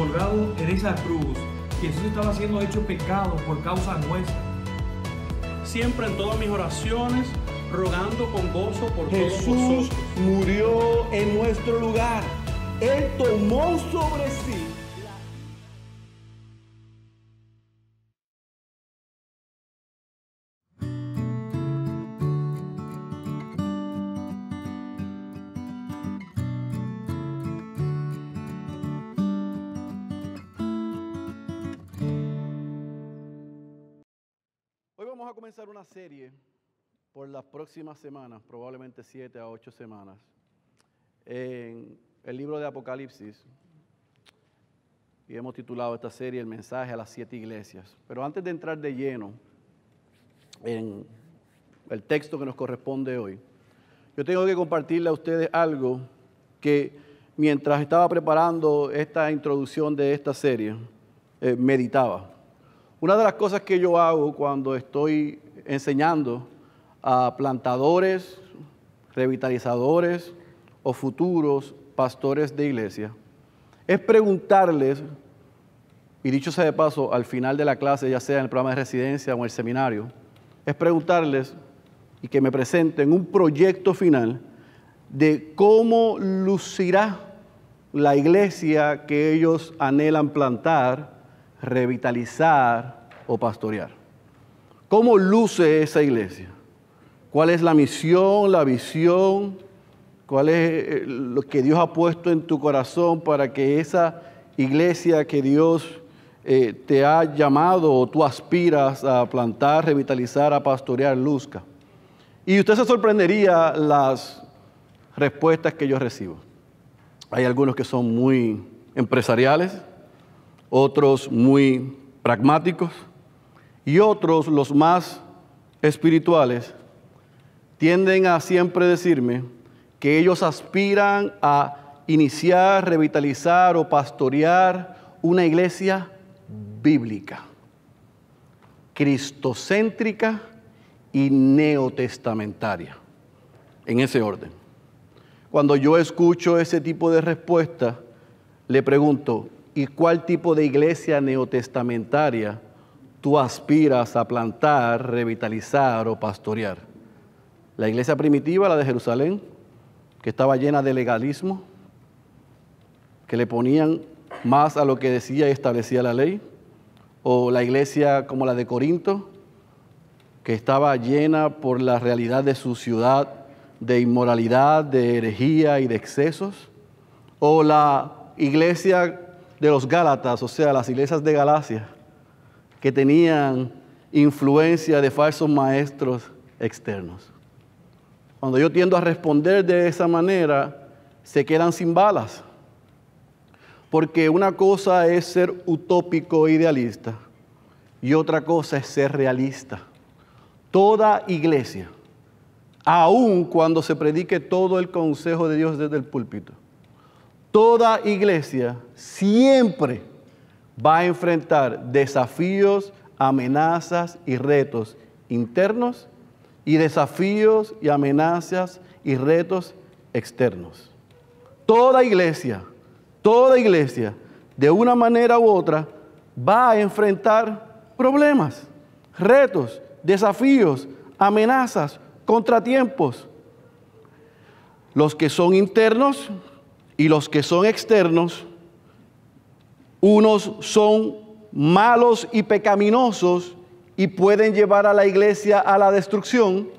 colgado en esa cruz. Jesús estaba siendo hecho pecado por causa nuestra. Siempre en todas mis oraciones, rogando con gozo por todos Jesús vosotros. murió en nuestro lugar. Él tomó sobre sí. Hoy vamos a comenzar una serie por las próximas semanas, probablemente 7 a 8 semanas, en el libro de Apocalipsis. Y hemos titulado esta serie El mensaje a las 7 iglesias. Pero antes de entrar de lleno en el texto que nos corresponde hoy, yo tengo que compartirle a ustedes algo que mientras estaba preparando esta introducción de esta serie, meditaba. Una de las cosas que yo hago cuando estoy enseñando a plantadores, revitalizadores o futuros pastores de iglesia es preguntarles, y dicho sea de paso, al final de la clase, ya sea en el programa de residencia o en el seminario, es preguntarles y que me presenten un proyecto final de cómo lucirá la iglesia que ellos anhelan plantar, revitalizar o pastorear. ¿Cómo luce esa iglesia? ¿Cuál es la misión, la visión? ¿Cuál es lo que Dios ha puesto en tu corazón para que esa iglesia que Dios te ha llamado o tú aspiras a plantar, revitalizar, a pastorear, luzca? Y usted se sorprendería las respuestas que yo recibo. Hay algunos que son muy empresariales, otros muy pragmáticos y otros, los más espirituales, tienden a siempre decirme que ellos aspiran a iniciar, revitalizar o pastorear una iglesia bíblica, cristocéntrica y neotestamentaria, en ese orden. Cuando yo escucho ese tipo de respuesta, le pregunto, ¿y cuál tipo de iglesia neotestamentaria tú aspiras a plantar, revitalizar o pastorear? ¿La iglesia primitiva, la de Jerusalén, que estaba llena de legalismo, que le ponían más a lo que decía y establecía la ley? ¿O la iglesia como la de Corinto, que estaba llena por la realidad de su ciudad de inmoralidad, de herejía y de excesos? ¿O la iglesia de los Gálatas, o sea, las iglesias de Galacia, que tenían influencia de falsos maestros externos? Cuando yo tiendo a responder de esa manera, se quedan sin balas. Porque una cosa es ser utópico e idealista y otra cosa es ser realista. Toda iglesia, aun cuando se predique todo el consejo de Dios desde el púlpito, toda iglesia siempre va a enfrentar desafíos, amenazas y retos internos y desafíos y amenazas y retos externos. Toda iglesia, de una manera u otra, va a enfrentar problemas, retos, desafíos, amenazas, contratiempos. Los que son internos y los que son externos, unos son malos y pecaminosos y pueden llevar a la iglesia a la destrucción,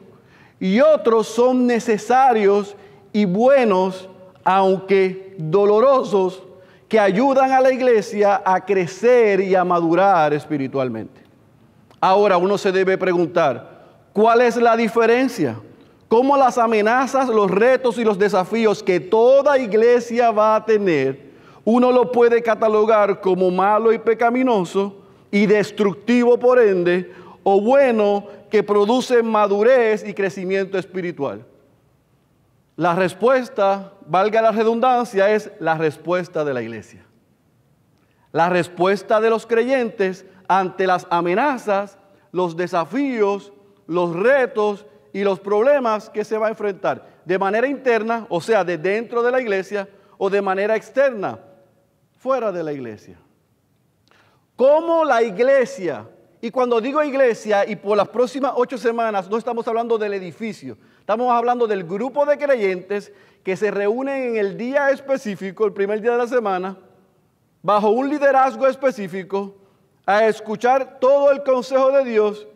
y otros son necesarios y buenos, aunque dolorosos, que ayudan a la iglesia a crecer y a madurar espiritualmente. Ahora uno se debe preguntar, ¿cuál es la diferencia? ¿Cómo las amenazas, los retos y los desafíos que toda iglesia va a tener, uno lo puede catalogar como malo y pecaminoso y destructivo por ende, o bueno, que produce madurez y crecimiento espiritual? La respuesta, valga la redundancia, es la respuesta de la iglesia. La respuesta de los creyentes ante las amenazas, los desafíos, los retos y los problemas que se va a enfrentar de manera interna, o sea, de dentro de la iglesia, o de manera externa, fuera de la iglesia. Como la iglesia, y cuando digo iglesia y por las próximas 8 semanas, no estamos hablando del edificio, estamos hablando del grupo de creyentes que se reúnen en el día específico, el primer día de la semana, bajo un liderazgo específico, a escuchar todo el consejo de Dios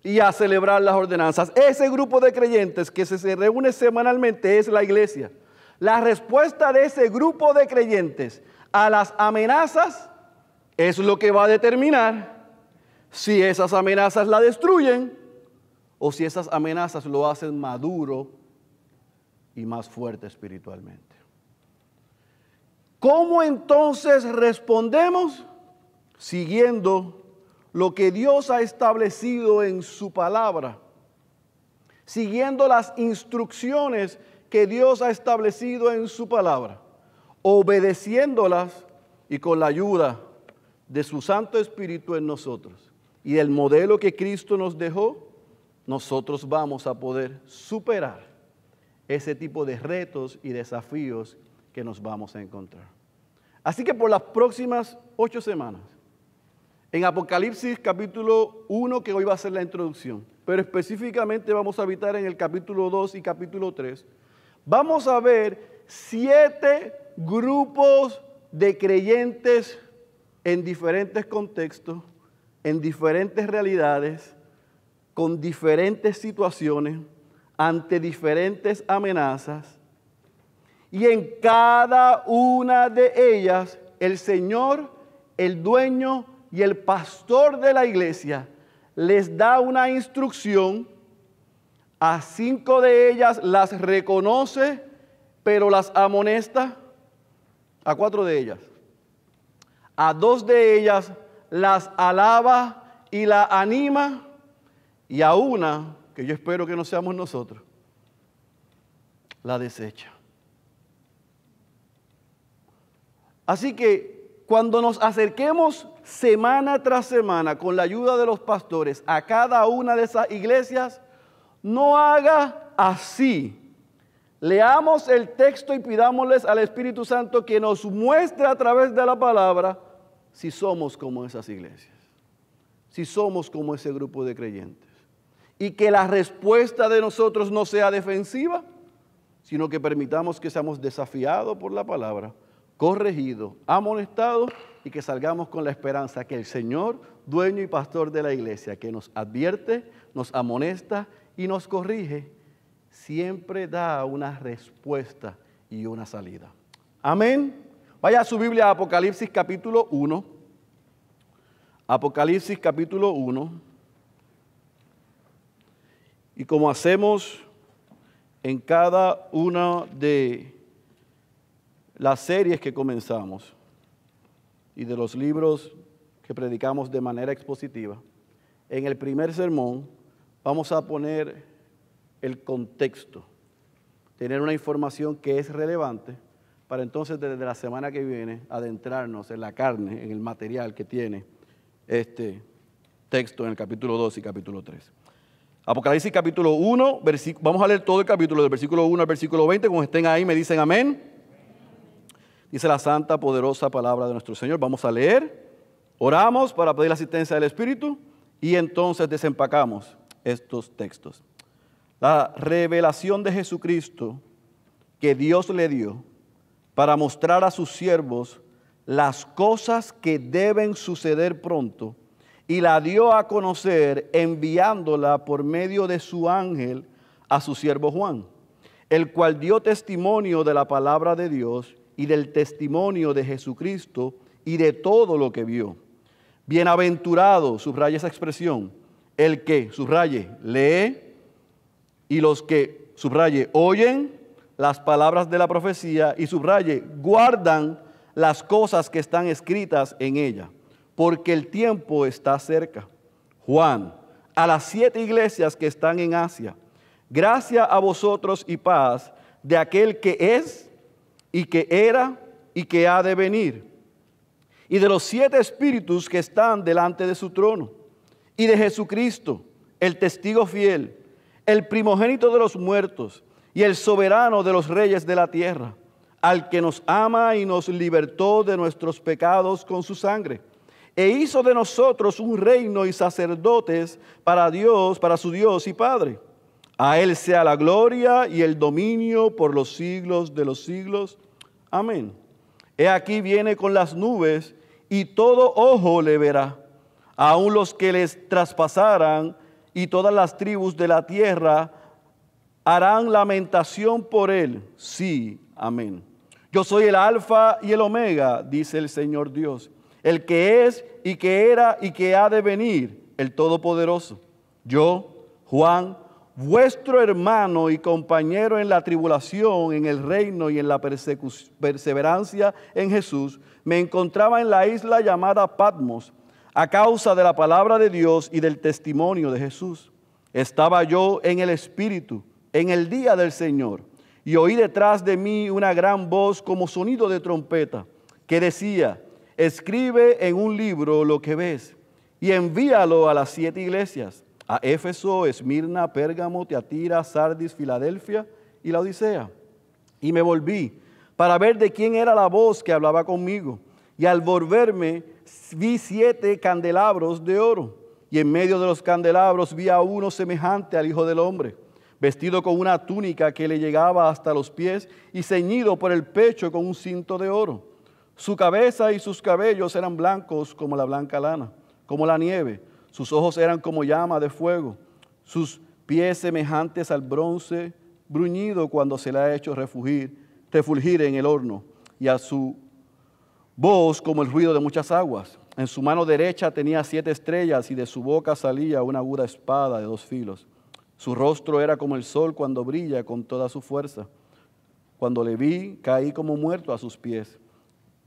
y a celebrar las ordenanzas. Ese grupo de creyentes que se reúne semanalmente es la iglesia. La respuesta de ese grupo de creyentes a las amenazas es lo que va a determinar si esas amenazas la destruyen o si esas amenazas lo hacen maduro y más fuerte espiritualmente. ¿Cómo entonces respondemos? Siguiendo lo que Dios ha establecido en su palabra, siguiendo las instrucciones que Dios ha establecido en su palabra, obedeciéndolas y con la ayuda de su Santo Espíritu en nosotros y del modelo que Cristo nos dejó, nosotros vamos a poder superar ese tipo de retos y desafíos que nos vamos a encontrar. Así que por las próximas 8 semanas, en Apocalipsis capítulo 1, que hoy va a ser la introducción, pero específicamente vamos a habitar en el capítulo 2 y capítulo 3, vamos a ver 7 grupos de creyentes en diferentes contextos, en diferentes realidades, con diferentes situaciones, ante diferentes amenazas. Y en cada una de ellas, el Señor, el dueño y el pastor de la iglesia, les da una instrucción. A 5 de ellas las reconoce, pero las amonesta. A 4 de ellas. A 2 de ellas las alaba y la anima. Y a una, que yo espero que no seamos nosotros, la desecha. Así que cuando nos acerquemos semana tras semana con la ayuda de los pastores a cada una de esas iglesias, no haga así. Leamos el texto y pidámosles al Espíritu Santo que nos muestre a través de la palabra si somos como esas iglesias, si somos como ese grupo de creyentes. Y que la respuesta de nosotros no sea defensiva, sino que permitamos que seamos desafiados por la palabra, corregidos, amonestados y que salgamos con la esperanza que el Señor, dueño y pastor de la iglesia, que nos advierte, nos amonesta y nos corrige, siempre da una respuesta y una salida. Amén. Vaya a su Biblia a Apocalipsis capítulo 1. Apocalipsis capítulo 1. Y como hacemos en cada una de las series que comenzamos y de los libros que predicamos de manera expositiva, en el primer sermón vamos a poner el contexto, tener una información que es relevante para entonces desde la semana que viene adentrarnos en la carne, en el material que tiene este texto en el capítulo 2 y capítulo 3. Apocalipsis capítulo 1, vamos a leer todo el capítulo del versículo 1 al versículo 20, como estén ahí me dicen amén. Dice la santa, poderosa palabra de nuestro Señor. Vamos a leer, oramos para pedir la asistencia del Espíritu y entonces desempacamos estos textos. La revelación de Jesucristo que Dios le dio para mostrar a sus siervos las cosas que deben suceder pronto, y la dio a conocer enviándola por medio de su ángel a su siervo Juan, el cual dio testimonio de la palabra de Dios y del testimonio de Jesucristo y de todo lo que vio. Bienaventurado, subraya esa expresión, el que, subraye, lee, y los que, subraye, oyen las palabras de la profecía y subraye, guardan las cosas que están escritas en ella, porque el tiempo está cerca. Juan, a las 7 iglesias que están en Asia, gracia a vosotros y paz de aquel que es y que era y que ha de venir, y de los 7 espíritus que están delante de su trono, y de Jesucristo, el testigo fiel, el primogénito de los muertos y el soberano de los reyes de la tierra, al que nos ama y nos libertó de nuestros pecados con su sangre, e hizo de nosotros un reino y sacerdotes para Dios, para su Dios y Padre. A Él sea la gloria y el dominio por los siglos de los siglos. Amén. He aquí viene con las nubes, y todo ojo le verá, aun los que les traspasaran, y todas las tribus de la tierra harán lamentación por él. Sí, amén. Yo soy el Alfa y el Omega, dice el Señor Dios, el que es y que era y que ha de venir, el Todopoderoso. Yo, Juan, vuestro hermano y compañero en la tribulación, en el reino y en la perseverancia en Jesús, me encontraba en la isla llamada Patmos, a causa de la palabra de Dios y del testimonio de Jesús. Estaba yo en el Espíritu, en el día del Señor, y oí detrás de mí una gran voz como sonido de trompeta, que decía: escribe en un libro lo que ves, y envíalo a las 7 iglesias, a Éfeso, Esmirna, Pérgamo, Tiatira, Sardis, Filadelfia y la Odisea. Y me volví para ver de quién era la voz que hablaba conmigo, y al volverme vi 7 candelabros de oro, y en medio de los candelabros vi a uno semejante al Hijo del Hombre, vestido con una túnica que le llegaba hasta los pies y ceñido por el pecho con un cinto de oro. Su cabeza y sus cabellos eran blancos como la blanca lana, como la nieve. Sus ojos eran como llama de fuego, sus pies semejantes al bronce bruñido cuando se le ha hecho refulgir en el horno, y a su voz como el ruido de muchas aguas. En su mano derecha tenía 7 estrellas, y de su boca salía una aguda espada de 2 filos. Su rostro era como el sol cuando brilla con toda su fuerza. Cuando le vi, caí como muerto a sus pies.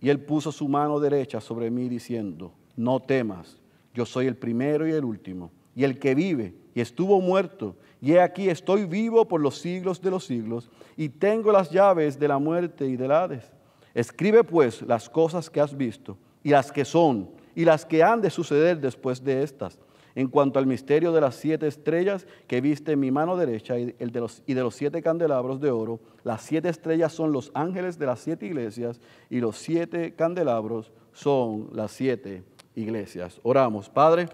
Y él puso su mano derecha sobre mí, diciendo: no temas, yo soy el primero y el último, y el que vive, y estuvo muerto, y he aquí estoy vivo por los siglos de los siglos, y tengo las llaves de la muerte y del Hades. Escribe pues las cosas que has visto, y las que son, y las que han de suceder después de estas. En cuanto al misterio de las 7 estrellas que viste en mi mano derecha y de los 7 candelabros de oro, las 7 estrellas son los ángeles de las 7 iglesias, y los 7 candelabros son las 7 iglesias. Oramos. Padre,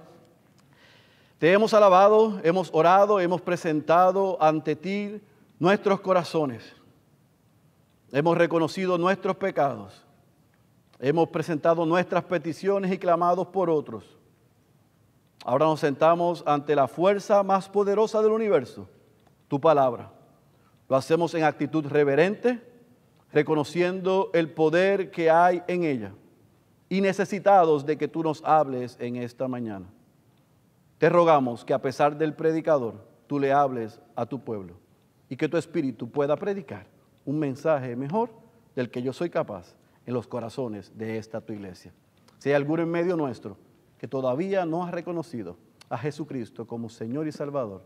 te hemos alabado, hemos orado, hemos presentado ante ti nuestros corazones. Hemos reconocido nuestros pecados. Hemos presentado nuestras peticiones y clamados por otros. Ahora nos sentamos ante la fuerza más poderosa del universo, tu palabra. Lo hacemos en actitud reverente, reconociendo el poder que hay en ella y necesitados de que tú nos hables en esta mañana. Te rogamos que a pesar del predicador, tú le hables a tu pueblo y que tu espíritu pueda predicar un mensaje mejor del que yo soy capaz en los corazones de esta tu iglesia. Si hay alguno en medio nuestro que todavía no ha reconocido a Jesucristo como Señor y Salvador,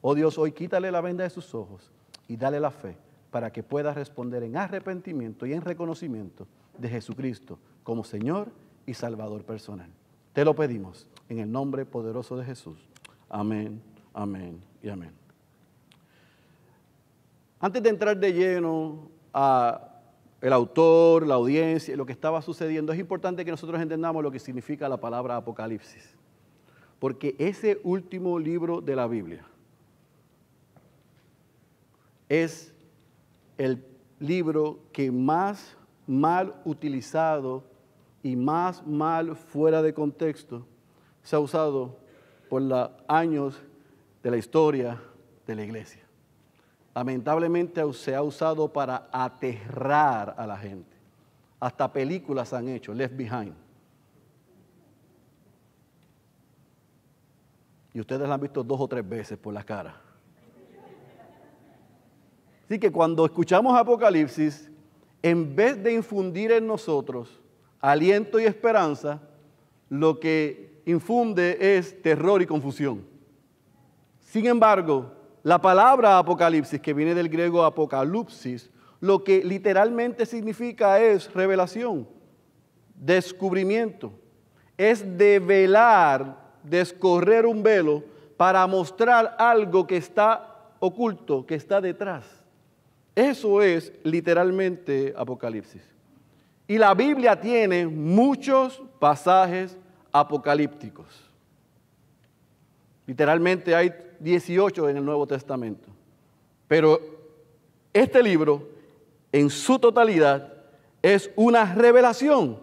oh Dios, hoy quítale la venda de sus ojos y dale la fe para que pueda responder en arrepentimiento y en reconocimiento de Jesucristo como Señor y Salvador personal. Te lo pedimos en el nombre poderoso de Jesús. Amén, amén y amén. Antes de entrar de lleno a el autor, la audiencia, lo que estaba sucediendo, es importante que nosotros entendamos lo que significa la palabra Apocalipsis. Porque ese último libro de la Biblia es el libro que más mal utilizado y más mal fuera de contexto se ha usado por los años de la historia de la iglesia. Lamentablemente se ha usado para aterrar a la gente. Hasta películas han hecho, Left Behind. Y ustedes la han visto 2 o 3 veces por la cara. Así que cuando escuchamos Apocalipsis, en vez de infundir en nosotros aliento y esperanza, lo que infunde es terror y confusión. Sin embargo, la palabra Apocalipsis, que viene del griego apokalupsis, lo que literalmente significa es revelación, descubrimiento. Es develar, descorrer un velo para mostrar algo que está oculto, que está detrás. Eso es literalmente Apocalipsis. Y la Biblia tiene muchos pasajes apocalípticos. Literalmente hay 18 en el Nuevo Testamento. Pero este libro, en su totalidad, es una revelación.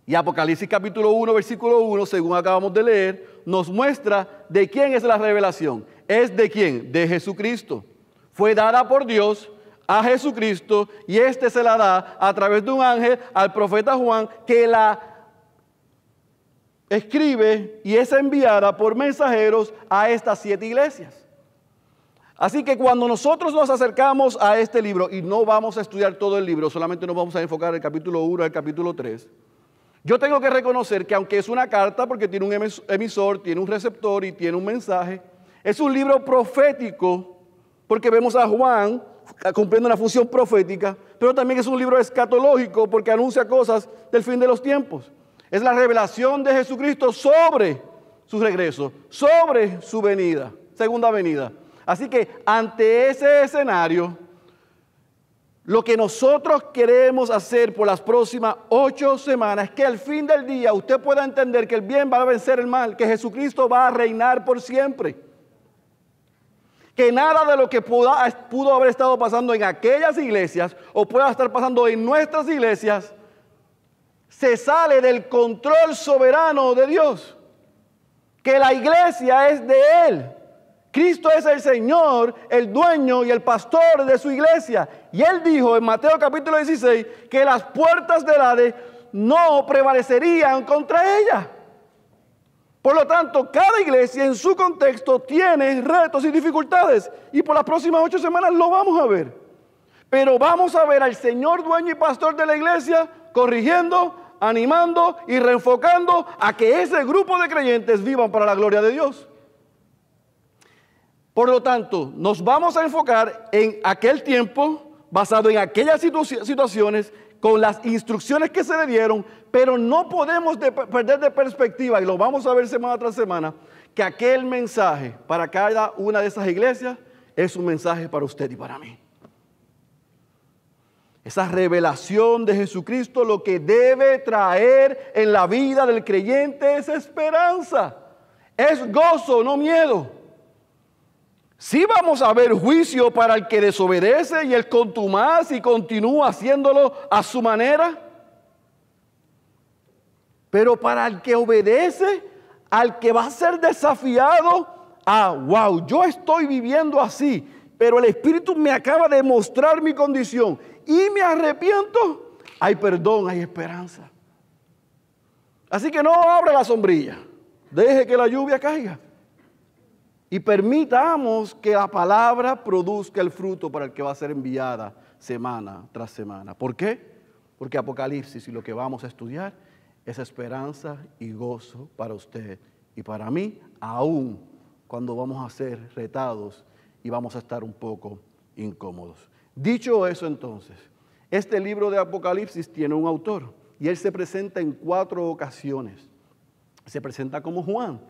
Y Apocalipsis capítulo 1, versículo 1, según acabamos de leer, nos muestra de quién es la revelación. ¿Es de quién? De Jesucristo. Fue dada por Dios a Jesucristo y este se la da a través de un ángel al profeta Juan, que la escribe y es enviada por mensajeros a estas 7 iglesias. Así que cuando nosotros nos acercamos a este libro, y no vamos a estudiar todo el libro, solamente nos vamos a enfocar en el capítulo 1 al capítulo 3, yo tengo que reconocer que aunque es una carta, porque tiene un emisor, tiene un receptor y tiene un mensaje, es un libro profético, porque vemos a Juan cumpliendo una función profética, pero también es un libro escatológico, porque anuncia cosas del fin de los tiempos. Es la revelación de Jesucristo sobre su regreso, sobre su venida, segunda venida. Así que ante ese escenario, lo que nosotros queremos hacer por las próximas 8 semanas es que al fin del día usted pueda entender que el bien va a vencer el mal, que Jesucristo va a reinar por siempre. Que nada de lo que pudo haber estado pasando en aquellas iglesias o pueda estar pasando en nuestras iglesias se sale del control soberano de Dios. Que la iglesia es de Él. Cristo es el Señor, el dueño y el pastor de su iglesia. Y Él dijo en Mateo capítulo 16 que las puertas del Hades no prevalecerían contra ella. Por lo tanto, cada iglesia en su contexto tiene retos y dificultades. Y por las próximas 8 semanas lo vamos a ver. Pero vamos a ver al Señor dueño y pastor de la iglesia corrigiendo, animando y reenfocando a que ese grupo de creyentes vivan para la gloria de Dios. Por lo tanto, nos vamos a enfocar en aquel tiempo, basado en aquellas situaciones, con las instrucciones que se le dieron, pero no podemos perder de perspectiva, y lo vamos a ver semana tras semana, que aquel mensaje para cada una de esas iglesias es un mensaje para usted y para mí. Esa revelación de Jesucristo lo que debe traer en la vida del creyente es esperanza, es gozo, no miedo. Sí vamos a ver juicio para el que desobedece y el contumaz y continúa haciéndolo a su manera. Pero para el que obedece, al que va a ser desafiado, wow, yo estoy viviendo así, pero el Espíritu me acaba de mostrar mi condición y me arrepiento, hay perdón, hay esperanza. Así que no abra la sombrilla, deje que la lluvia caiga. Y permitamos que la palabra produzca el fruto para el que va a ser enviada semana tras semana. ¿Por qué? Porque Apocalipsis y lo que vamos a estudiar es esperanza y gozo para usted y para mí, aún cuando vamos a ser retados y vamos a estar un poco incómodos. Dicho eso entonces, este libro de Apocalipsis tiene un autor y él se presenta en 4 ocasiones. Se presenta como Juan.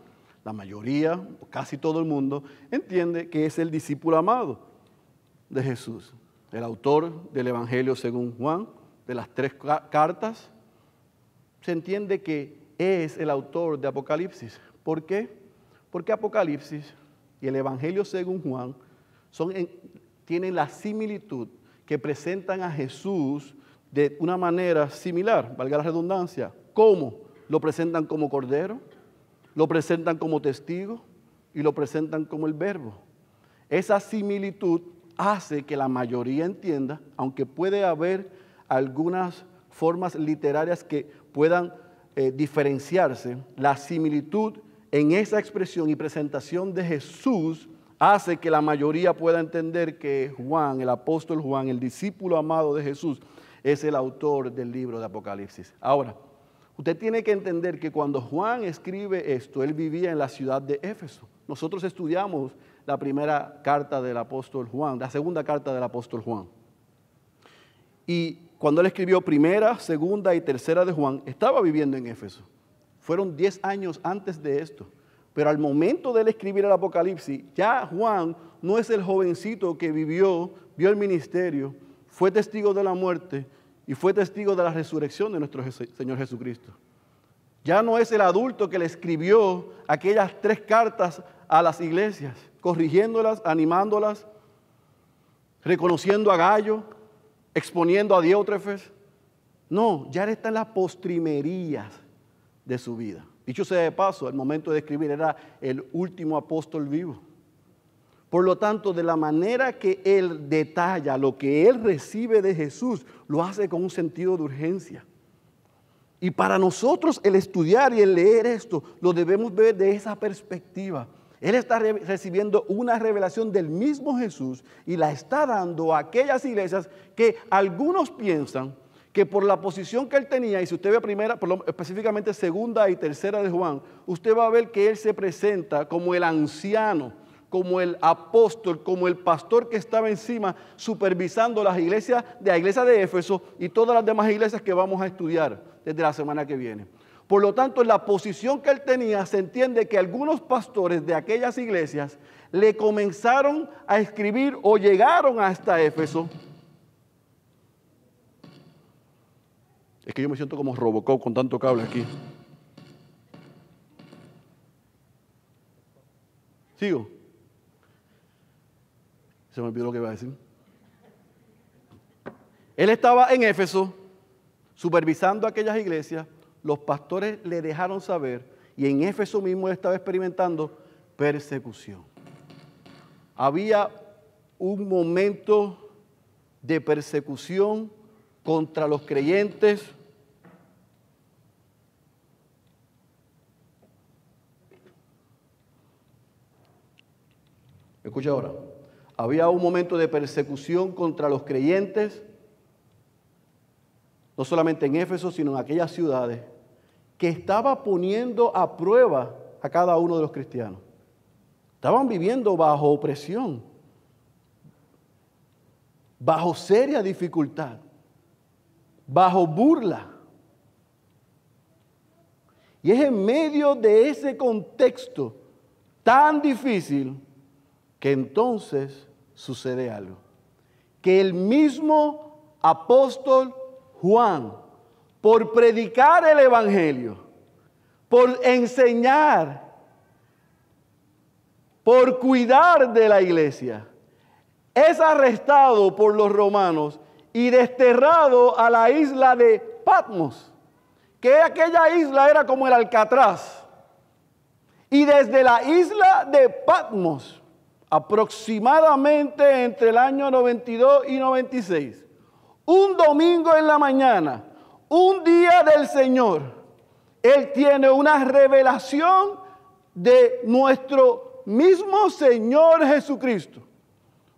La mayoría, casi todo el mundo, entiende que es el discípulo amado de Jesús. El autor del Evangelio según Juan, de las 3 cartas, se entiende que es el autor de Apocalipsis. ¿Por qué? Porque Apocalipsis y el Evangelio según Juan tienen la similitud que presentan a Jesús de una manera similar, valga la redundancia. ¿Cómo? Lo presentan como Cordero, lo presentan como testigo y lo presentan como el Verbo. Esa similitud hace que la mayoría entienda, aunque puede haber algunas formas literarias que puedan diferenciarse, la similitud en esa expresión y presentación de Jesús hace que la mayoría pueda entender que Juan, el apóstol Juan, el discípulo amado de Jesús, es el autor del libro de Apocalipsis. Ahora, usted tiene que entender que cuando Juan escribe esto, él vivía en la ciudad de Éfeso. Nosotros estudiamos la primera carta del apóstol Juan, la segunda carta del apóstol Juan. Y cuando él escribió primera, segunda y tercera de Juan, estaba viviendo en Éfeso. Fueron 10 años antes de esto. Pero al momento de él escribir el Apocalipsis, ya Juan no es el jovencito que vio el ministerio fue testigo de la muerte y fue testigo de la resurrección de nuestro Señor Jesucristo. Ya no es el adulto que le escribió aquellas 3 cartas a las iglesias, corrigiéndolas, animándolas, reconociendo a Gallo, exponiendo a Diótrefes. No, ya él está en las postrimerías de su vida. Dicho sea de paso, al momento de escribir era el último apóstol vivo. Por lo tanto, de la manera que él detalla lo que él recibe de Jesús, lo hace con un sentido de urgencia. Y para nosotros el estudiar y el leer esto, lo debemos ver de esa perspectiva. Él está recibiendo una revelación del mismo Jesús y la está dando a aquellas iglesias que algunos piensan que por la posición que él tenía, y si usted ve específicamente 2 y 3 de Juan, usted va a ver que él se presenta como el anciano, como el apóstol, como el pastor que estaba encima supervisando la iglesia de Éfeso y todas las demás iglesias que vamos a estudiar desde la semana que viene. Por lo tanto, en la posición que él tenía, se entiende que algunos pastores de aquellas iglesias le comenzaron a escribir o llegaron hasta Éfeso. Es que yo me siento como Robocop con tanto cable aquí. ¿Sigo? Se me olvidó lo que iba a decir. Él estaba en Éfeso, supervisando aquellas iglesias. Los pastores le dejaron saber, y en Éfeso mismo él estaba experimentando persecución. Había un momento de persecución contra los creyentes. Escucha ahora. Había un momento de persecución contra los creyentes, no solamente en Éfeso, sino en aquellas ciudades, que estaba poniendo a prueba a cada uno de los cristianos. Estaban viviendo bajo opresión, bajo seria dificultad, bajo burla. Y es en medio de ese contexto tan difícil que entonces sucede algo. Que el mismo apóstol Juan, por predicar el evangelio, por enseñar, por cuidar de la iglesia, es arrestado por los romanos y desterrado a la isla de Patmos, que aquella isla era como el Alcatraz. Y desde la isla de Patmos, aproximadamente entre el año 92 y 96, un domingo en la mañana, un día del Señor, él tiene una revelación de nuestro mismo Señor Jesucristo,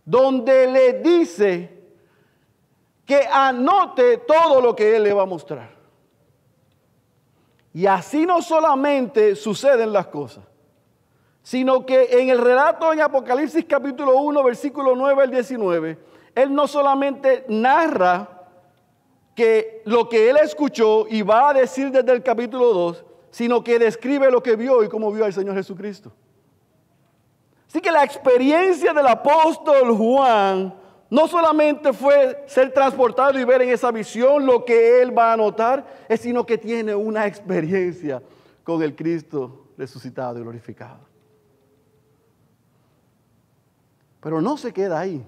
donde le dice que anote todo lo que él le va a mostrar. Y así no solamente suceden las cosas, sino que en el relato en Apocalipsis capítulo 1, versículo 9 al 19, él no solamente narra que lo que él escuchó y va a decir desde el capítulo 2, sino que describe lo que vio y cómo vio al Señor Jesucristo. Así que la experiencia del apóstol Juan no solamente fue ser transportado y ver en esa visión lo que él va a anotar, sino que tiene una experiencia con el Cristo resucitado y glorificado. Pero no se queda ahí,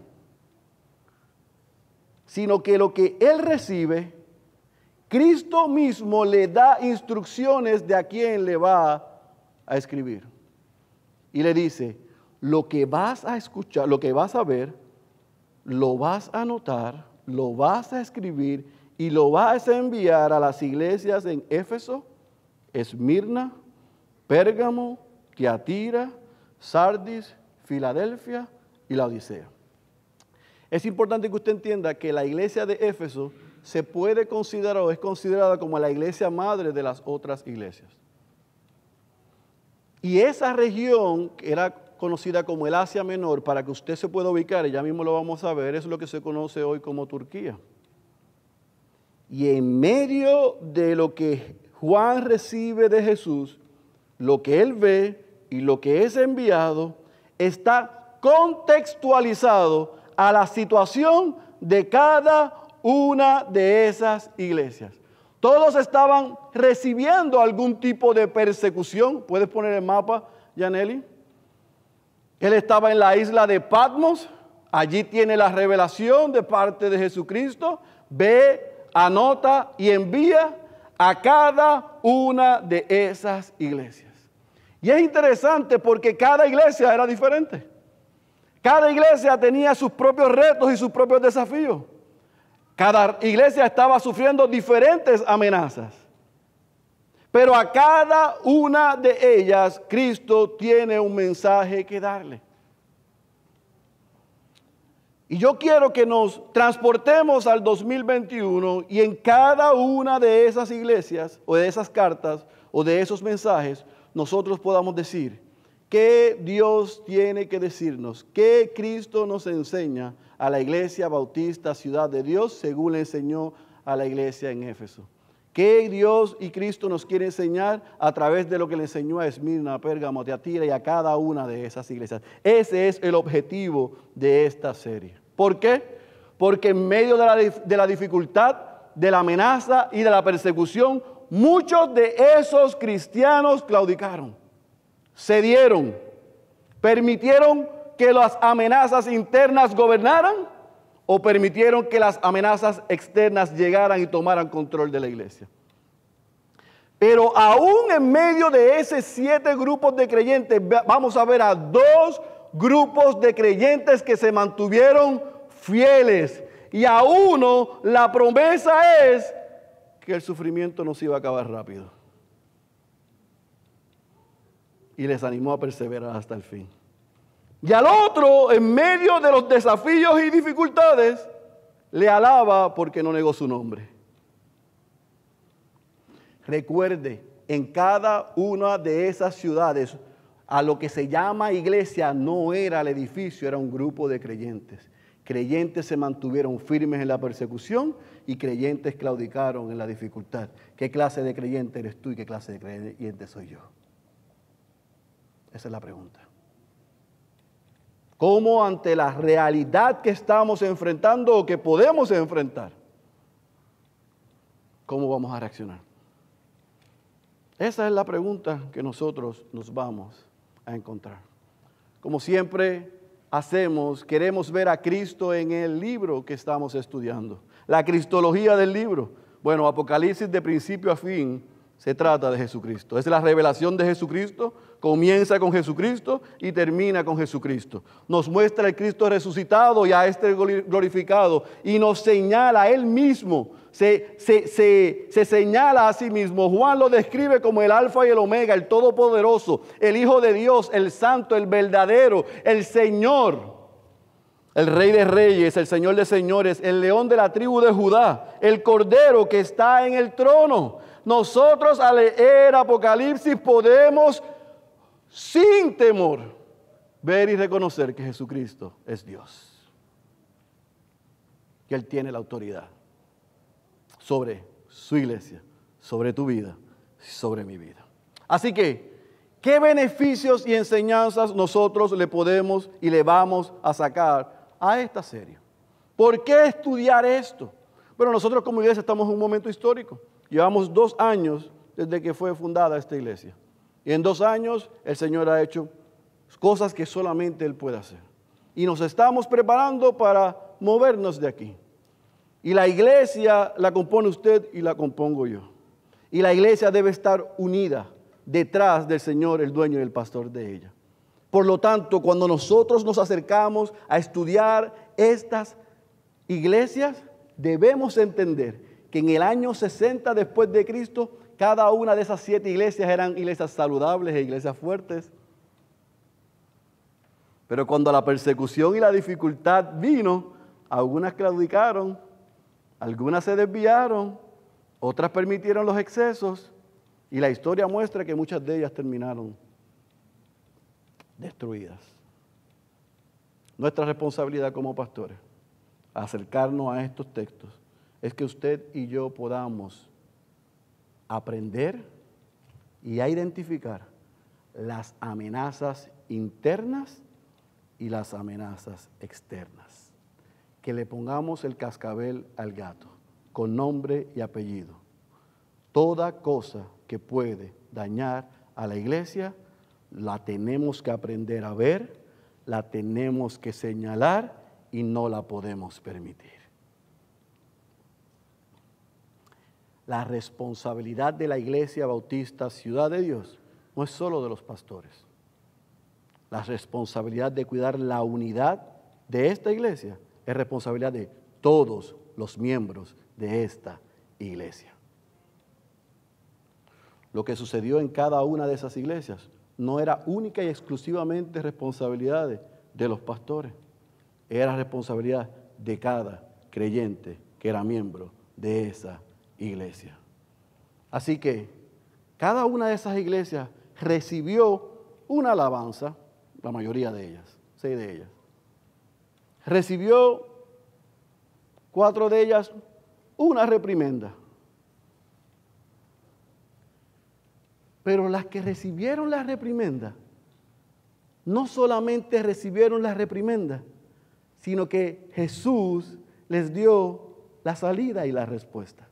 sino que lo que él recibe, Cristo mismo le da instrucciones de a quién le va a escribir. Y le dice, lo que vas a escuchar, lo que vas a ver, lo vas a anotar, lo vas a escribir y lo vas a enviar a las iglesias en Éfeso, Esmirna, Pérgamo, Tiatira, Sardis, Filadelfia y la Odisea. Es importante que usted entienda que la iglesia de Éfeso se puede considerar o es considerada como la iglesia madre de las otras iglesias. Y esa región que era conocida como el Asia Menor, para que usted se pueda ubicar, y ya mismo lo vamos a ver, es lo que se conoce hoy como Turquía. Y en medio de lo que Juan recibe de Jesús, lo que él ve y lo que es enviado, está contextualizado a la situación de cada una de esas iglesias. Todos estaban recibiendo algún tipo de persecución. ¿Puedes poner el mapa, Yaneli? Él estaba en la isla de Patmos. Allí tiene la revelación de parte de Jesucristo. Ve, anota y envía a cada una de esas iglesias. Y es interesante porque cada iglesia era diferente. Cada iglesia tenía sus propios retos y sus propios desafíos. Cada iglesia estaba sufriendo diferentes amenazas. Pero a cada una de ellas, Cristo tiene un mensaje que darle. Y yo quiero que nos transportemos al 2021 y en cada una de esas iglesias, o de esas cartas, o de esos mensajes, nosotros podamos decir qué Dios tiene que decirnos, qué Cristo nos enseña a la iglesia bautista Ciudad de Dios, según le enseñó a la iglesia en Éfeso. ¿Qué Dios y Cristo nos quiere enseñar a través de lo que le enseñó a Esmirna, a Pérgamo, a Tiatira y a cada una de esas iglesias? Ese es el objetivo de esta serie. ¿Por qué? Porque en medio de la dificultad, de la amenaza y de la persecución, muchos de esos cristianos claudicaron, cedieron, permitieron que las amenazas internas gobernaran o permitieron que las amenazas externas llegaran y tomaran control de la iglesia. Pero aún en medio de esos 7 grupos de creyentes, vamos a ver a 2 grupos de creyentes que se mantuvieron fieles. Y a uno la promesa es que el sufrimiento no se iba a acabar rápido. Y les animó a perseverar hasta el fin. Y al otro, en medio de los desafíos y dificultades, le alaba porque no negó su nombre. Recuerde, en cada una de esas ciudades, a lo que se llama iglesia no era el edificio, era un grupo de creyentes. Creyentes se mantuvieron firmes en la persecución y creyentes claudicaron en la dificultad. ¿Qué clase de creyente eres tú y qué clase de creyente soy yo? Esa es la pregunta. ¿Cómo ante la realidad que estamos enfrentando o que podemos enfrentar, cómo vamos a reaccionar? Esa es la pregunta que nosotros nos vamos a encontrar. Como siempre hacemos, queremos ver a Cristo en el libro que estamos estudiando. La cristología del libro. Bueno, Apocalipsis de principio a fin se trata de Jesucristo. Es la revelación de Jesucristo. Comienza con Jesucristo y termina con Jesucristo. Nos muestra el Cristo resucitado y a este glorificado y nos señala a Él mismo. Se señala a sí mismo. Juan lo describe como el Alfa y el Omega, el Todopoderoso, el Hijo de Dios, el Santo, el verdadero, el Señor, el Rey de Reyes, el Señor de Señores, el León de la tribu de Judá, el Cordero que está en el trono. Nosotros al leer Apocalipsis podemos sin temor ver y reconocer que Jesucristo es Dios, que Él tiene la autoridad sobre su iglesia, sobre tu vida, sobre mi vida. Así que, ¿qué beneficios y enseñanzas nosotros le podemos y le vamos a sacar a esta serie? ¿Por qué estudiar esto? Bueno, nosotros como iglesia estamos en un momento histórico. Llevamos 2 años desde que fue fundada esta iglesia. Y en 2 años el Señor ha hecho cosas que solamente Él puede hacer. Y nos estamos preparando para movernos de aquí. Y la iglesia la compone usted y la compongo yo. Y la iglesia debe estar unida detrás del Señor, el dueño y el pastor de ella. Por lo tanto, cuando nosotros nos acercamos a estudiar estas iglesias, debemos entender que en el año 60 después de Cristo, cada una de esas 7 iglesias eran iglesias saludables e iglesias fuertes. Pero cuando la persecución y la dificultad vino, algunas claudicaron, algunas se desviaron, otras permitieron los excesos y la historia muestra que muchas de ellas terminaron destruidas. Nuestra responsabilidad como pastores, acercarnos a estos textos, es que usted y yo podamos aprender y a identificar las amenazas internas y las amenazas externas que le pongamos el cascabel al gato, con nombre y apellido. Toda cosa que puede dañar a la iglesia, la tenemos que aprender a ver, la tenemos que señalar y no la podemos permitir. La responsabilidad de la Iglesia Bautista Ciudad de Dios no es solo de los pastores. La responsabilidad de cuidar la unidad de esta iglesia es responsabilidad de todos los miembros de esta iglesia. Lo que sucedió en cada una de esas iglesias no era única y exclusivamente responsabilidad de los pastores. Era responsabilidad de cada creyente que era miembro de esa iglesia. Así que cada una de esas iglesias recibió una alabanza, la mayoría de ellas, 6 de ellas. Recibió 4 de ellas una reprimenda. Pero las que recibieron la reprimenda, no solamente recibieron la reprimenda, sino que Jesús les dio la salida y la respuesta.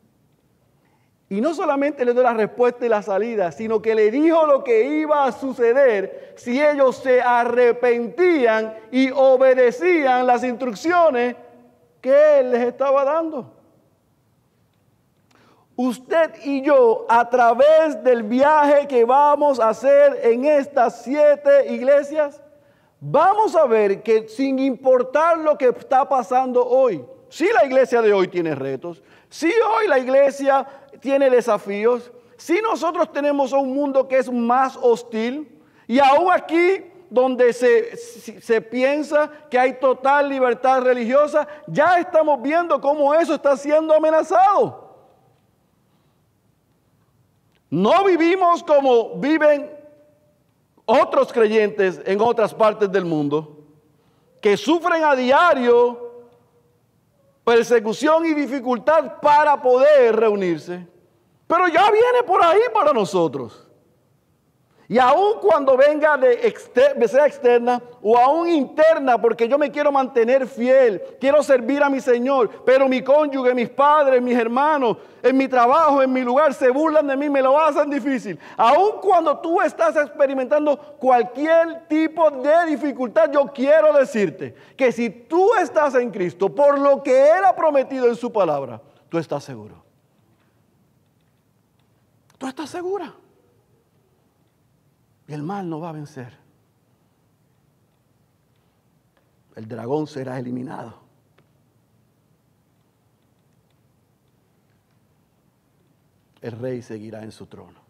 Y no solamente le dio la respuesta y la salida, sino que le dijo lo que iba a suceder si ellos se arrepentían y obedecían las instrucciones que Él les estaba dando. Usted y yo, a través del viaje que vamos a hacer en estas 7 iglesias, vamos a ver que sin importar lo que está pasando hoy, si la iglesia de hoy tiene retos, si hoy la iglesia tiene desafíos, si nosotros tenemos un mundo que es más hostil, y aún aquí donde se piensa que hay total libertad religiosa, ya estamos viendo cómo eso está siendo amenazado. No vivimos como viven otros creyentes en otras partes del mundo, que sufren a diario persecución y dificultad para poder reunirse. Pero ya viene por ahí para nosotros. Y aun cuando venga sea externa o aún interna, porque yo me quiero mantener fiel, quiero servir a mi Señor, pero mi cónyuge, mis padres, mis hermanos, en mi trabajo, en mi lugar, se burlan de mí, me lo hacen difícil. Aun cuando tú estás experimentando cualquier tipo de dificultad, yo quiero decirte que si tú estás en Cristo, por lo que Él ha prometido en su palabra, tú estás seguro. Tú estás segura. Y el mal no va a vencer. El dragón será eliminado. El rey seguirá en su trono.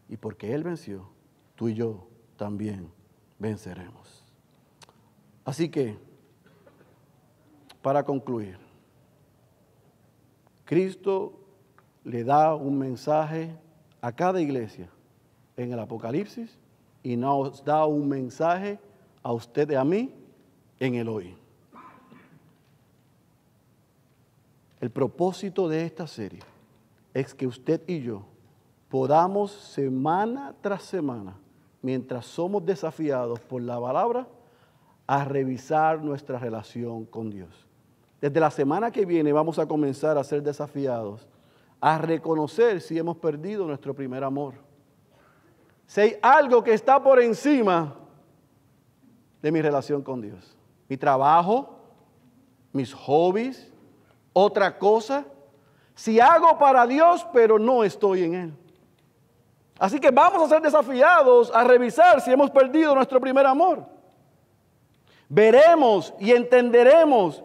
Y porque Él venció, tú y yo también venceremos. Así que, para concluir, Cristo le da un mensaje a cada iglesia en el Apocalipsis y nos da un mensaje a usted y a mí en el hoy. El propósito de esta serie es que usted y yo podamos semana tras semana, mientras somos desafiados por la palabra, a revisar nuestra relación con Dios. Desde la semana que viene vamos a comenzar a ser desafiados a reconocer si hemos perdido nuestro primer amor. Si hay algo que está por encima de mi relación con Dios. Mi trabajo, mis hobbies, otra cosa. Si hago para Dios, pero no estoy en Él. Así que vamos a ser desafiados a revisar si hemos perdido nuestro primer amor. Veremos y entenderemos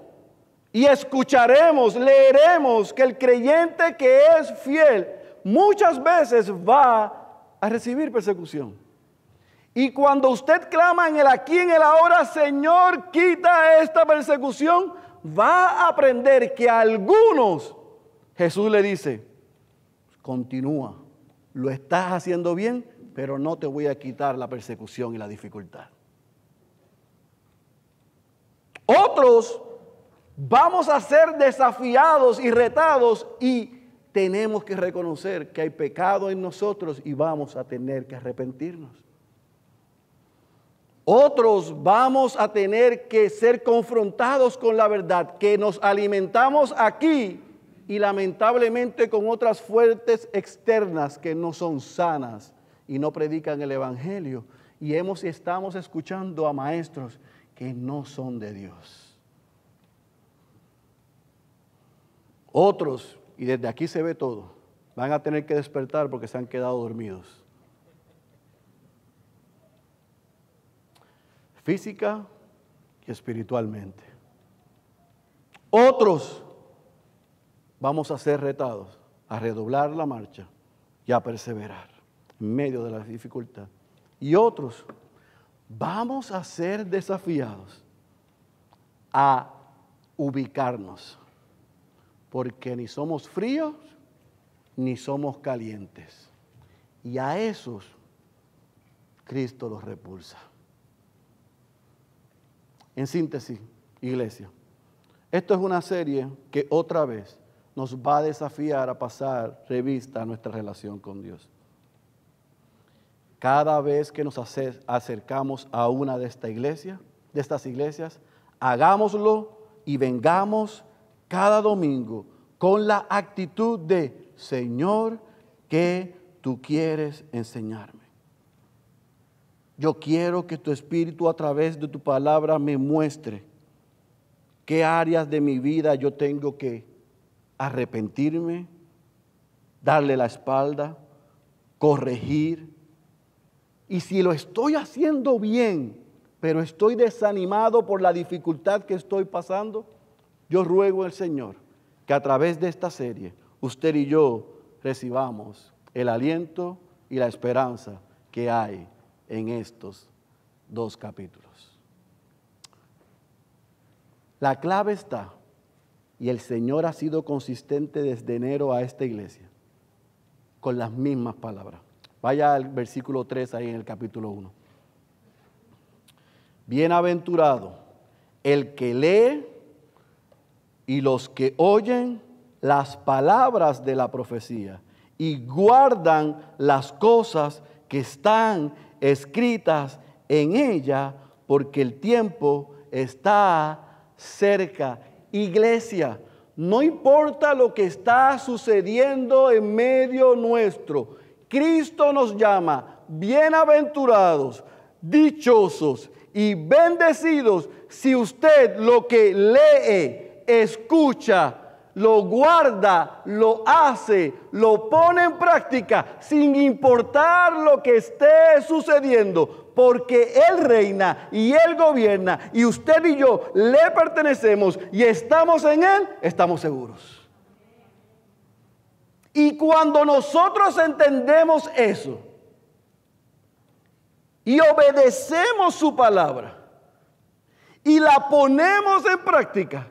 y escucharemos, leeremos que el creyente que es fiel muchas veces va a recibir persecución. Y cuando usted clama en el aquí, en el ahora, Señor, quita esta persecución, va a aprender que a algunos Jesús le dice, continúa, lo estás haciendo bien, pero no te voy a quitar la persecución y la dificultad. Otros vamos a ser desafiados y retados y tenemos que reconocer que hay pecado en nosotros y vamos a tener que arrepentirnos. Otros vamos a tener que ser confrontados con la verdad, que nos alimentamos aquí y lamentablemente con otras fuentes externas que no son sanas y no predican el Evangelio. Y estamos escuchando a maestros que no son de Dios. Otros, y desde aquí se ve todo, van a tener que despertar porque se han quedado dormidos. Física y espiritualmente. Otros vamos a ser retados a redoblar la marcha y a perseverar en medio de la dificultad. Y otros vamos a ser desafiados a ubicarnos, porque ni somos fríos ni somos calientes. Y a esos Cristo los repulsa. En síntesis, iglesia, esto es una serie que otra vez nos va a desafiar a pasar revista a nuestra relación con Dios. Cada vez que nos acercamos a una de estas iglesias, hagámoslo y vengamos cada domingo con la actitud de: Señor, ¿qué tú quieres enseñarme? Yo quiero que tu Espíritu a través de tu palabra me muestre qué áreas de mi vida yo tengo que arrepentirme, darle la espalda, corregir. Y si lo estoy haciendo bien, pero estoy desanimado por la dificultad que estoy pasando, yo ruego al Señor que a través de esta serie usted y yo recibamos el aliento y la esperanza que hay en estos 2 capítulos. La clave está, y el Señor ha sido consistente desde enero a esta iglesia, con las mismas palabras. Vaya al versículo 3 ahí en el capítulo 1. Bienaventurado el que lee y los que oyen las palabras de la profecía y guardan las cosas que están escritas en ella, porque el tiempo está cerca. Iglesia, no importa lo que está sucediendo en medio nuestro, Cristo nos llama bienaventurados, dichosos y bendecidos si usted lo que lee, escucha, lo guarda, lo hace, lo pone en práctica, sin importar lo que esté sucediendo, porque Él reina y Él gobierna y usted y yo le pertenecemos y estamos en Él, estamos seguros. Y cuando nosotros entendemos eso y obedecemos su palabra y la ponemos en práctica,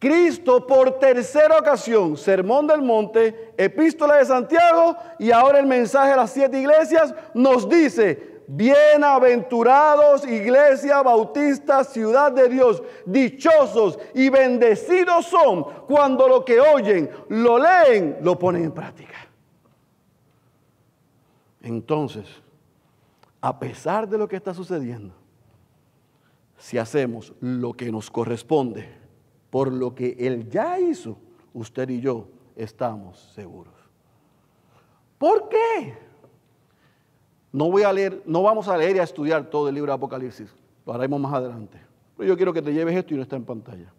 Cristo por tercera ocasión, Sermón del Monte, Epístola de Santiago y ahora el mensaje a las 7 iglesias, nos dice: bienaventurados, Iglesia Bautista, Ciudad de Dios, dichosos y bendecidos son cuando lo que oyen, lo leen, lo ponen en práctica. Entonces, a pesar de lo que está sucediendo, si hacemos lo que nos corresponde, por lo que Él ya hizo, usted y yo estamos seguros. ¿Por qué? No vamos a leer y a estudiar todo el libro de Apocalipsis, lo haremos más adelante. Pero yo quiero que te lleves esto y no está en pantalla.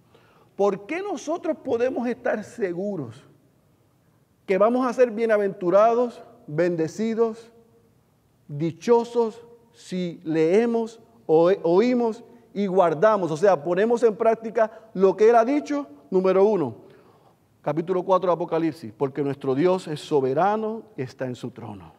¿Por qué nosotros podemos estar seguros que vamos a ser bienaventurados, bendecidos, dichosos si leemos, oímos y guardamos? O sea, ponemos en práctica lo que Él ha dicho. Número 1, capítulo 4 de Apocalipsis, porque nuestro Dios es soberano y está en su trono.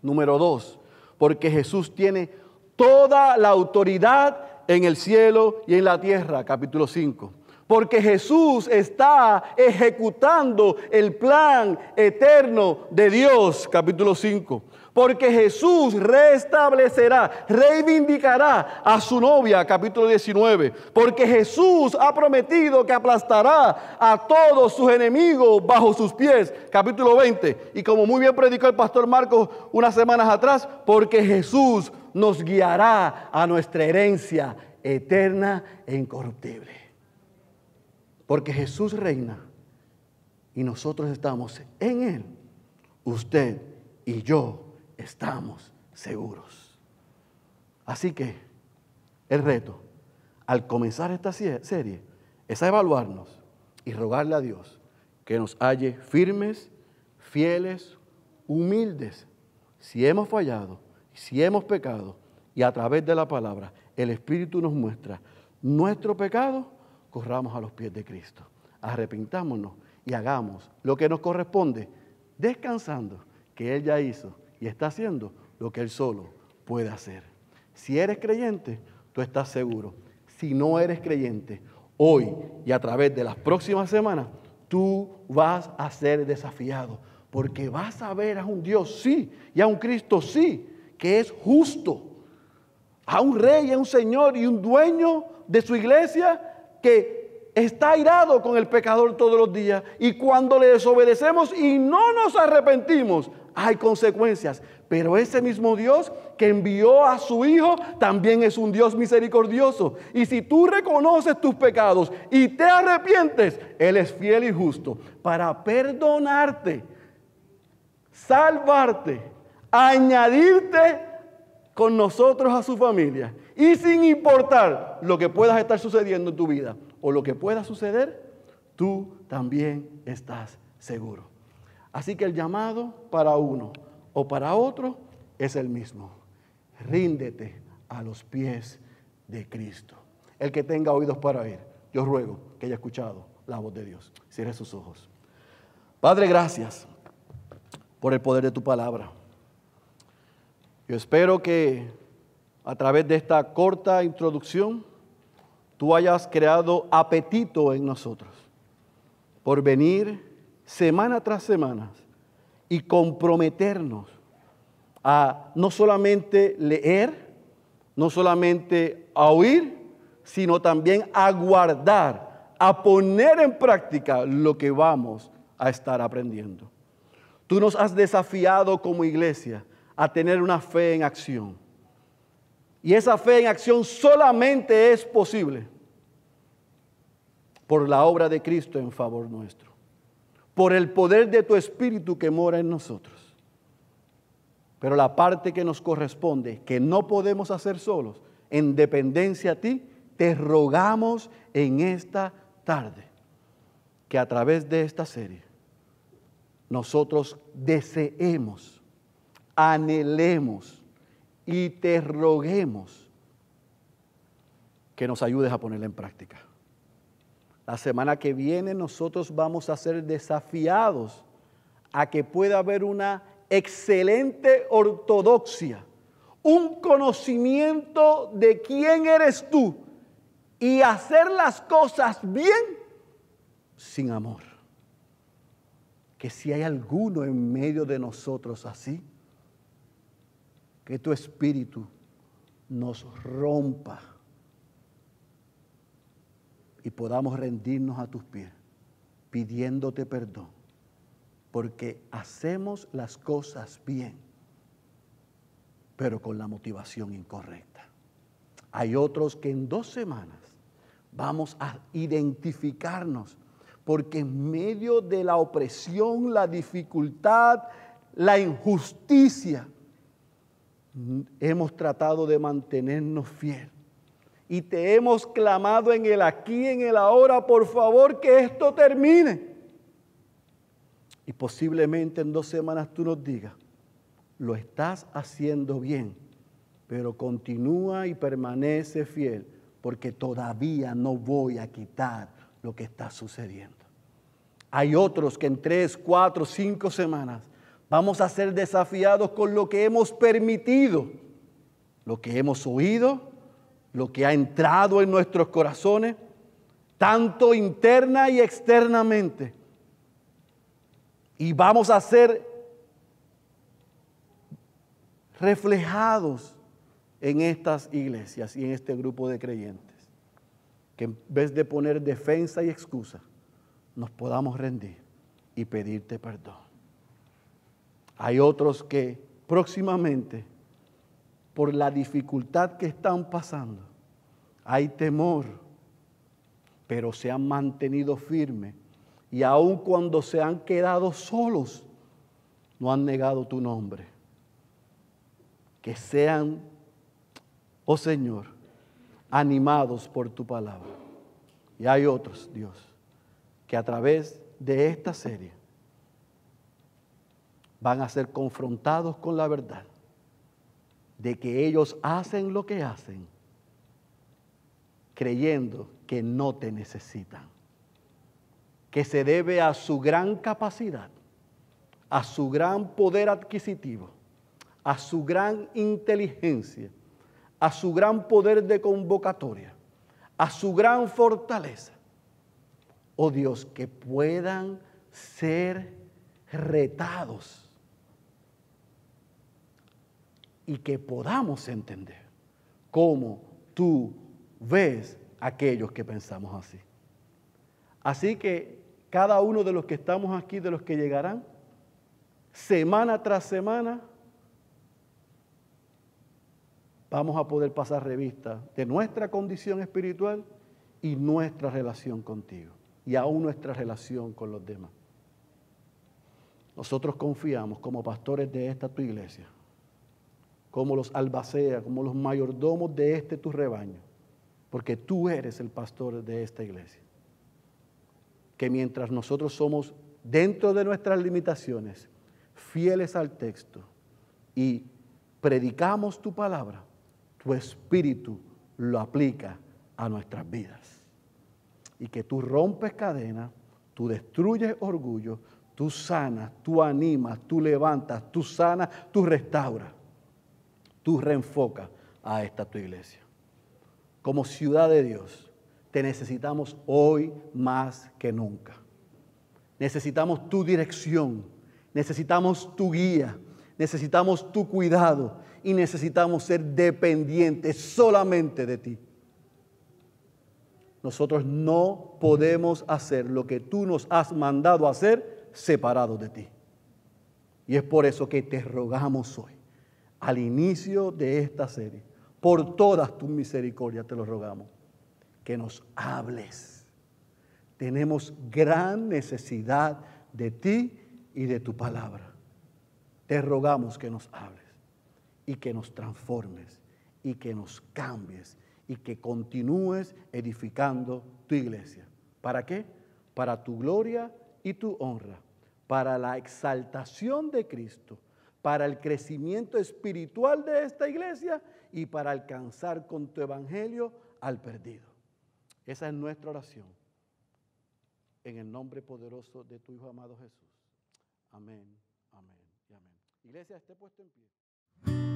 Número 2, porque Jesús tiene toda la autoridad en el cielo y en la tierra, capítulo 5. Porque Jesús está ejecutando el plan eterno de Dios, capítulo 5. Porque Jesús restablecerá, reivindicará a su novia, capítulo 19. Porque Jesús ha prometido que aplastará a todos sus enemigos bajo sus pies, capítulo 20. Y como muy bien predicó el pastor Marcos unas semanas atrás, porque Jesús nos guiará a nuestra herencia eterna e incorruptible. Porque Jesús reina y nosotros estamos en Él. Usted y yo estamos seguros. Así que el reto al comenzar esta serie es a evaluarnos y rogarle a Dios que nos halle firmes, fieles, humildes. Si hemos fallado, si hemos pecado y a través de la palabra el Espíritu nos muestra nuestro pecado, corramos a los pies de Cristo. Arrepintámonos y hagamos lo que nos corresponde, descansando que Él ya hizo y está haciendo lo que Él solo puede hacer. Si eres creyente, tú estás seguro. Si no eres creyente, hoy y a través de las próximas semanas, tú vas a ser desafiado, porque vas a ver a un Dios, sí, y a un Cristo, sí, que es justo, a un rey, a un señor y un dueño de su iglesia que está airado con el pecador todos los días, y cuando le desobedecemos y no nos arrepentimos, hay consecuencias. Pero ese mismo Dios que envió a su Hijo también es un Dios misericordioso. Y si tú reconoces tus pecados y te arrepientes, Él es fiel y justo para perdonarte, salvarte, añadirte con nosotros a su familia. Y sin importar lo que pueda estar sucediendo en tu vida o lo que pueda suceder, tú también estás seguro. Así que el llamado para uno o para otro es el mismo. Ríndete a los pies de Cristo. El que tenga oídos para oír, yo ruego que haya escuchado la voz de Dios. Cierre sus ojos. Padre, gracias por el poder de tu palabra. Yo espero que a través de esta corta introducción tú hayas creado apetito en nosotros por venir semana tras semana y comprometernos a no solamente leer, no solamente a oír, sino también a guardar, a poner en práctica lo que vamos a estar aprendiendo. Tú nos has desafiado como iglesia a tener una fe en acción. Y esa fe en acción solamente es posible por la obra de Cristo en favor nuestro, por el poder de tu Espíritu que mora en nosotros. Pero la parte que nos corresponde, que no podemos hacer solos, en dependencia a ti, te rogamos en esta tarde que a través de esta serie nosotros deseemos, anhelemos y te roguemos que nos ayudes a ponerla en práctica. La semana que viene nosotros vamos a ser desafiados a que pueda haber una excelente ortodoxia, un conocimiento de quién eres tú y hacer las cosas bien sin amor. Que si hay alguno en medio de nosotros así, que tu Espíritu nos rompa y podamos rendirnos a tus pies, pidiéndote perdón, porque hacemos las cosas bien, pero con la motivación incorrecta. Hay otros que en 2 semanas vamos a identificarnos, porque en medio de la opresión, la dificultad, la injusticia, hemos tratado de mantenernos fieles. Y te hemos clamado en el aquí, en el ahora, por favor, que esto termine. Y posiblemente en 2 semanas tú nos digas, lo estás haciendo bien, pero continúa y permanece fiel, porque todavía no voy a quitar lo que está sucediendo. Hay otros que en 3, 4, 5 semanas vamos a ser desafiados con lo que hemos permitido, lo que hemos oído, lo que ha entrado en nuestros corazones, tanto interna y externamente. Y vamos a ser reflejados en estas iglesias y en este grupo de creyentes, que en vez de poner defensa y excusa, nos podamos rendir y pedirte perdón. Hay otros que próximamente por la dificultad que están pasando. Hay temor, pero se han mantenido firmes. Y aun cuando se han quedado solos, no han negado tu nombre. Que sean, oh Señor, animados por tu palabra. Y hay otros, Dios, que a través de esta serie van a ser confrontados con la verdad de que ellos hacen lo que hacen creyendo que no te necesitan, que se debe a su gran capacidad, a su gran poder adquisitivo, a su gran inteligencia, a su gran poder de convocatoria, a su gran fortaleza. Oh Dios, que puedan ser retados y que podamos entender cómo tú ves a aquellos que pensamos así. Así que cada uno de los que estamos aquí, de los que llegarán, semana tras semana, vamos a poder pasar revista de nuestra condición espiritual y nuestra relación contigo, y aún nuestra relación con los demás. Nosotros confiamos como pastores de esta tu iglesia, como los albaceas, como los mayordomos de este tu rebaño, porque tú eres el pastor de esta iglesia. Que mientras nosotros somos, dentro de nuestras limitaciones, fieles al texto y predicamos tu palabra, tu espíritu lo aplica a nuestras vidas. Y que tú rompes cadenas, tú destruyes orgullo, tú sanas, tú animas, tú levantas, tú sanas, tú restauras, tú reenfocas a esta tu iglesia. Como ciudad de Dios, te necesitamos hoy más que nunca. Necesitamos tu dirección, necesitamos tu guía, necesitamos tu cuidado y necesitamos ser dependientes solamente de ti. Nosotros no podemos hacer lo que tú nos has mandado hacer separados de ti. Y es por eso que te rogamos hoy, al inicio de esta serie, por todas tus misericordias te lo rogamos, que nos hables. Tenemos gran necesidad de ti y de tu palabra. Te rogamos que nos hables y que nos transformes y que nos cambies y que continúes edificando tu iglesia. ¿Para qué? Para tu gloria y tu honra, para la exaltación de Cristo, para el crecimiento espiritual de esta iglesia y para alcanzar con tu evangelio al perdido. Esa es nuestra oración. En el nombre poderoso de tu Hijo amado Jesús. Amén, amén y amén. Iglesia, esté puesto en pie.